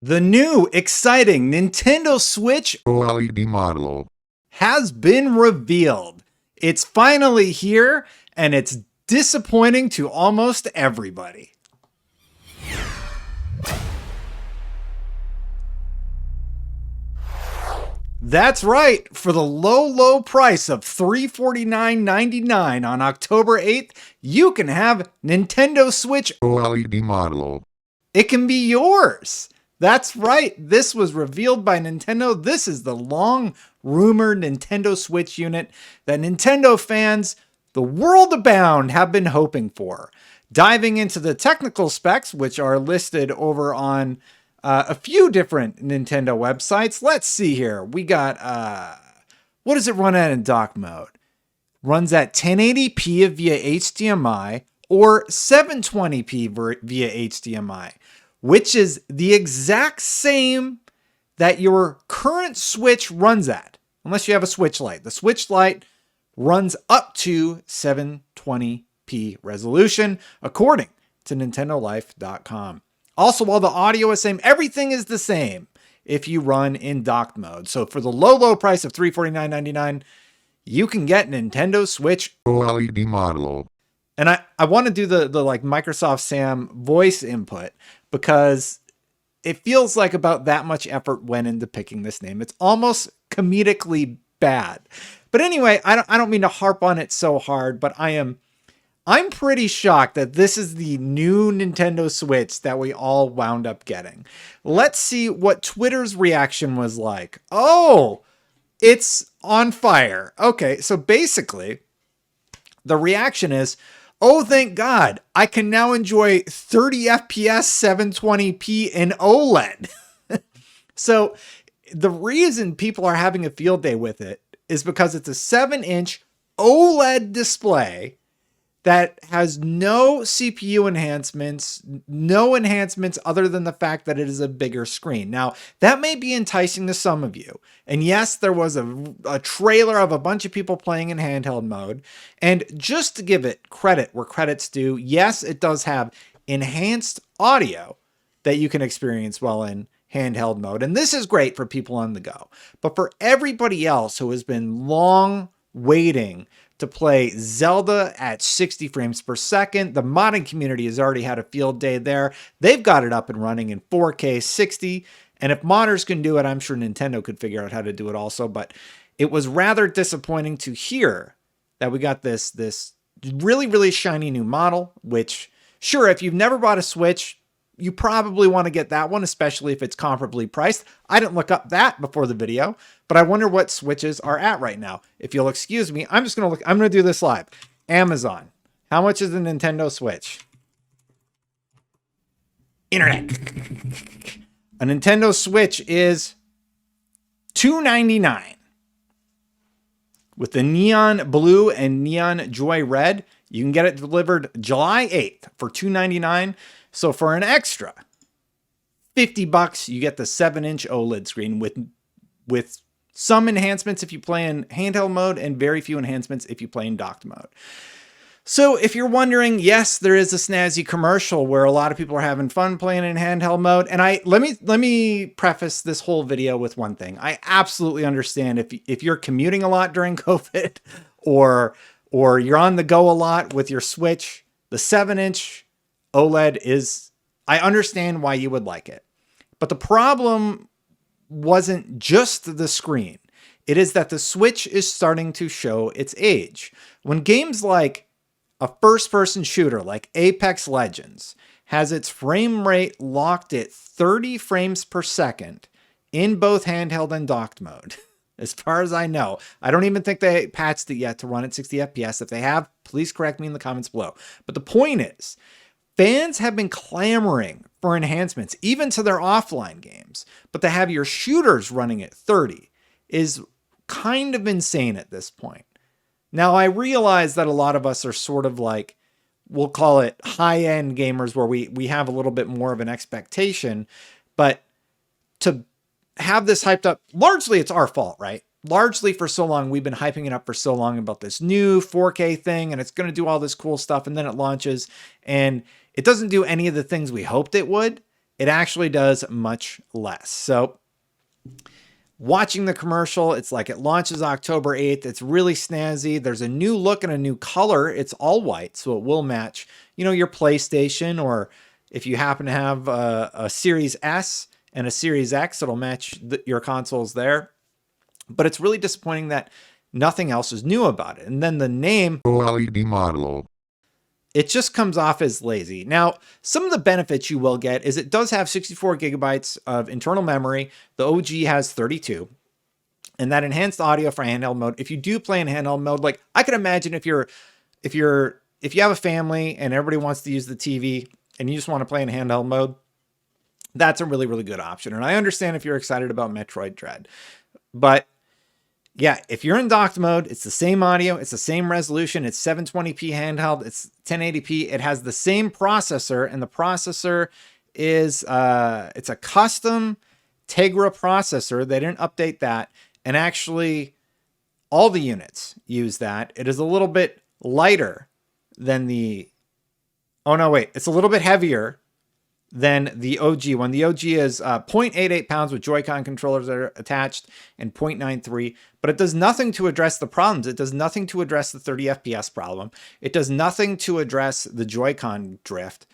The new, exciting Nintendo Switch OLED Model. has been revealed. It's finally here, and it's disappointing to almost everybody. That's right. For the low price of $349.99 on October 8th, you can have Nintendo Switch OLED Model. It can be yours. That's right. This was revealed by Nintendo. This is the long rumored Nintendo Switch unit that Nintendo fans, the world abound, have been hoping for. Diving into the technical specs, which are listed over on a few different Nintendo websites. Let's see here. We got, what does it run at in dock mode? Runs at 1080p via HDMI or 720p via HDMI, which is the exact same that your current Switch runs at, unless you have a Switch Lite. The Switch Lite runs up to 720p resolution, according to NintendoLife.com. Also, while the audio is same, everything is the same if you run in docked mode. So for the low price of $349.99, you can get Nintendo Switch OLED Model. And I want to do the like Microsoft Sam voice input because it feels like about that much effort went into picking this name. It's almost comedically bad. But anyway, I don't mean to harp on it so hard, but I'm pretty shocked that this is the new Nintendo Switch that we all wound up getting. Let's see what Twitter's reaction was like. Oh, it's on fire. Okay, so basically, the reaction is, oh, thank God, I can now enjoy 30 FPS 720p in OLED. So the reason people are having a field day with it is because it's a 7-inch OLED display that has no CPU enhancements, no enhancements other than the fact that it is a bigger screen. Now, that may be enticing to some of you. And yes, there was a trailer of a bunch of people playing in handheld mode. And just to give it credit where credit's due, yes, it does have enhanced audio that you can experience while in handheld mode. And this is great for people on the go. But for everybody else who has been long waiting to play Zelda at 60 frames per second. The modding community has already had a field day there. They've got it up and running in 4K 60. And if modders can do it, I'm sure Nintendo could figure out how to do it also. But it was rather disappointing to hear that we got this really shiny new model, which, sure, if you've never bought a Switch, you probably want to get that one, especially if it's comparably priced. I didn't look up that before the video, but I wonder what Switches are at right now. If you'll excuse me, I'm going to do this live. Amazon. How much is the Nintendo Switch? Internet. A Nintendo Switch is $299. With the neon blue and neon joy red, you can get it delivered July 8th for $299. So for an extra $50, you get the 7-inch OLED screen with some enhancements if you play in handheld mode and very few enhancements if you play in docked mode. So if you're wondering, yes, there is a snazzy commercial where a lot of people are having fun playing in handheld mode. And let me preface this whole video with one thing. I absolutely understand if you're commuting a lot during COVID or you're on the go a lot with your Switch, the 7-inch OLED is, I understand why you would like it. But the problem wasn't just the screen. It is that the Switch is starting to show its age. When games like a first-person shooter like Apex Legends has its frame rate locked at 30 frames per second in both handheld and docked mode, as far as I know. I don't even think they patched it yet to run at 60 FPS. If they have, please correct me in the comments below. But the point is, fans have been clamoring for enhancements, even to their offline games, but to have your shooters running at 30 is kind of insane at this point. Now, I realize that a lot of us are sort of like, we'll call it high-end gamers where we have a little bit more of an expectation, but to have this hyped up, largely it's our fault, right? Largely for so long, we've been hyping it up for so long about this new 4K thing, and it's going to do all this cool stuff, and then it launches, and it doesn't do any of the things we hoped it would. it actually does much less. So watching the commercial, it's like it launches October 8th. It's really snazzy. There's a new look and a new color. It's all white, so it will match, your PlayStation, or if you happen to have a Series S and a Series X, it'll match your consoles there. But it's really disappointing that nothing else is new about it. And then the name OLED Model. It just comes off as lazy. Now, some of the benefits you will get is it does have 64 gigabytes of internal memory. The OG has 32. And that enhanced audio for handheld mode. If you do play in handheld mode, like I can imagine if you have a family and everybody wants to use the TV and you just want to play in handheld mode, that's a really, really good option. And I understand if you're excited about Metroid Dread. But yeah, if you're in docked mode, it's the same audio, it's the same resolution, it's 720p handheld, it's 1080p, it has the same processor, and the processor is it's a custom Tegra processor. They didn't update that, and actually all the units use that. It is a little bit lighter than it's a little bit heavier than the OG one. The OG is 0.88 pounds with Joy-Con controllers that are attached and 0.93, but it does nothing to address the problems. It does nothing to address the 30 FPS problem. It does nothing to address the Joy-Con drift.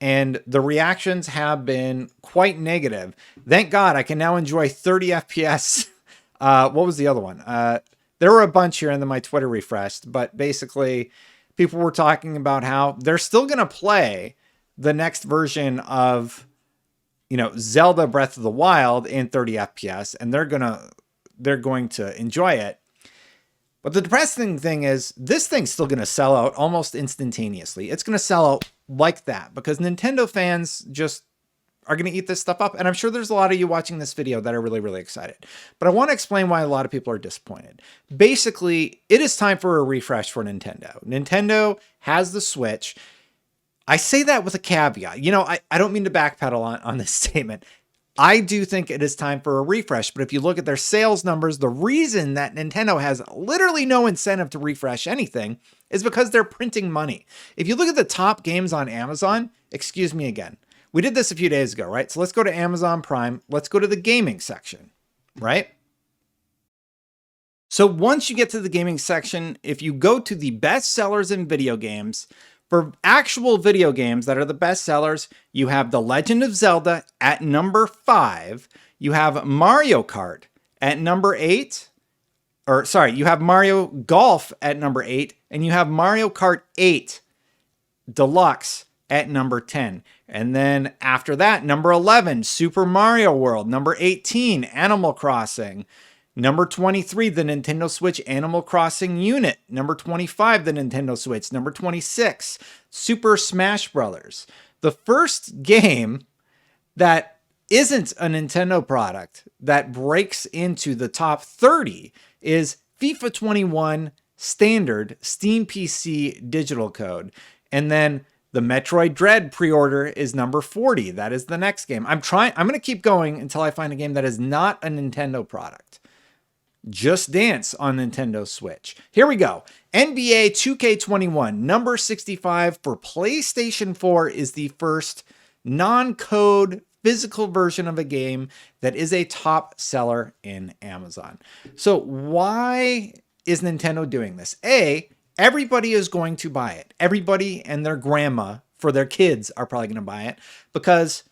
And the reactions have been quite negative. Thank God I can now enjoy 30 FPS. What was the other one? There were a bunch here and then my Twitter refreshed, but basically people were talking about how they're still going to play the next version of, Zelda Breath of the Wild in 30 FPS, and they're going to enjoy it. But the depressing thing is this thing's still going to sell out almost instantaneously. It's going to sell out like that because Nintendo fans just are going to eat this stuff up. And I'm sure there's a lot of you watching this video that are really, really excited. But I want to explain why a lot of people are disappointed. Basically, it is time for a refresh for Nintendo. Nintendo has the Switch. I say that with a caveat. I don't mean to backpedal on this statement. I do think it is time for a refresh, but if you look at their sales numbers, the reason that Nintendo has literally no incentive to refresh anything is because they're printing money. If you look at the top games on Amazon, excuse me again, we did this a few days ago, right? So let's go to Amazon Prime. Let's go to the gaming section, right? So once you get to the gaming section, if you go to the best sellers in video games, for actual video games that are the best sellers, you have The Legend of Zelda at number 5. You have Mario Kart at number 8. You have Mario Golf at number 8. And you have Mario Kart 8 Deluxe at number 10. And then after that, number 11, Super Mario World. Number 18, Animal Crossing. Number 23, the Nintendo Switch Animal Crossing Unit. Number 25, the Nintendo Switch. Number 26, Super Smash Bros. The first game that isn't a Nintendo product that breaks into the top 30 is FIFA 21 Standard Steam PC Digital Code. And then the Metroid Dread pre-order is number 40. That is the next game. I'm going to keep going until I find a game that is not a Nintendo product. Just Dance on Nintendo Switch. Here we go. NBA 2K21, number 65 for PlayStation 4 is the first non-code physical version of a game that is a top seller in Amazon. So why is Nintendo doing this? Everybody is going to buy it. Everybody and their grandma for their kids are probably going to buy it because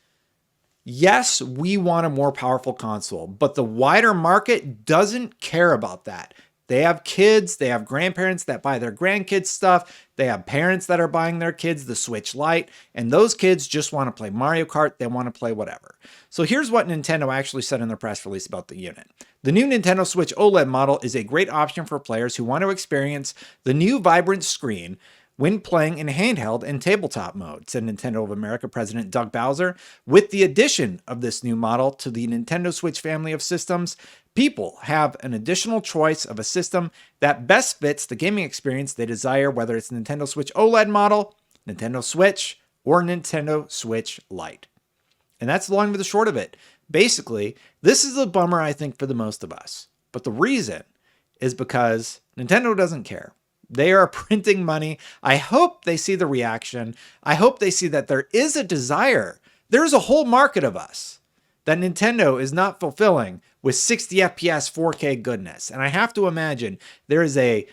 yes, we want a more powerful console, but the wider market doesn't care about that. They have kids, they have grandparents that buy their grandkids stuff, they have parents that are buying their kids the Switch Lite, and those kids just want to play Mario Kart, they want to play whatever. So here's what Nintendo actually said in their press release about the unit. The new Nintendo Switch OLED model is a great option for players who want to experience the new vibrant screen when playing in handheld and tabletop mode, said Nintendo of America President Doug Bowser. With the addition of this new model to the Nintendo Switch family of systems, people have an additional choice of a system that best fits the gaming experience they desire, whether it's Nintendo Switch OLED model, Nintendo Switch, or Nintendo Switch Lite. And that's the long and the short of it. Basically, this is a bummer, I think, for the most of us. But the reason is because Nintendo doesn't care. They are printing money. I hope they see the reaction. I hope they see that there is a desire There's a whole market of us that Nintendo is not fulfilling with 60 FPS 4K goodness. And I have to imagine there is a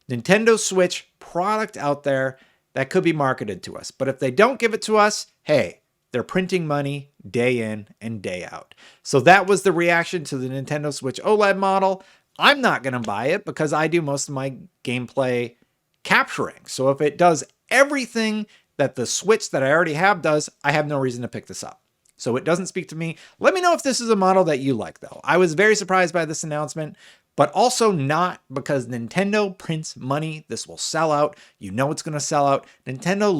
Nintendo Switch product out there that could be marketed to us. But if they don't give it to us, hey, they're printing money day in and day out. So that was the reaction to the Nintendo Switch OLED model. I'm not going to buy it because I do most of my gameplay capturing. So if it does everything that the Switch that I already have does, I have no reason to pick this up. So it doesn't speak to me. Let me know if this is a model that you like, though. I was very surprised by this announcement, but also not because Nintendo prints money. This will sell out. You know it's going to sell out. Nintendo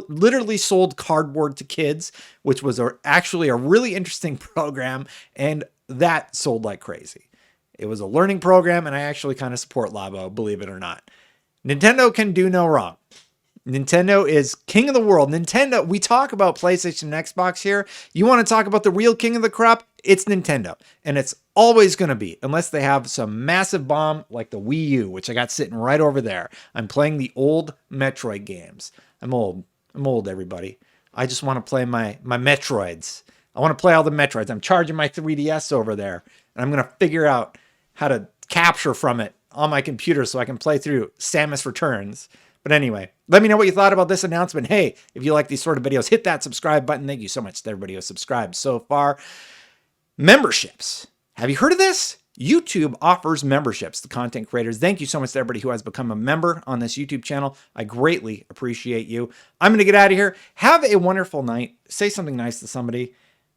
literally sold cardboard to kids, which was actually a really interesting program, and that sold like crazy. It was a learning program, and I actually kind of support Labo, believe it or not. Nintendo can do no wrong. Nintendo is king of the world. Nintendo, we talk about PlayStation and Xbox here. You want to talk about the real king of the crop? It's Nintendo. And it's always going to be, unless they have some massive bomb like the Wii U, which I got sitting right over there. I'm playing the old Metroid games. I'm old, everybody. I just want to play my Metroids. I want to play all the Metroids. I'm charging my 3DS over there, and I'm going to figure out how to capture from it on my computer so I can play through Samus Returns. But anyway, let me know what you thought about this announcement. Hey, if you like these sort of videos, hit that subscribe button. Thank you so much to everybody who has subscribed so far. Memberships. Have you heard of this? YouTube offers memberships to content creators. Thank you so much to everybody who has become a member on this YouTube channel. I greatly appreciate you. I'm going to get out of here. Have a wonderful night. Say something nice to somebody.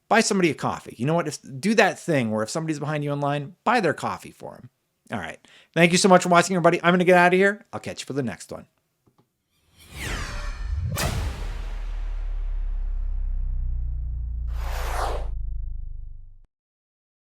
Buy somebody a coffee. You know what? Do that thing where if somebody's behind you in line, buy their coffee for them. All right. Thank you so much for watching, everybody. I'm going to get out of here. I'll catch you for the next one.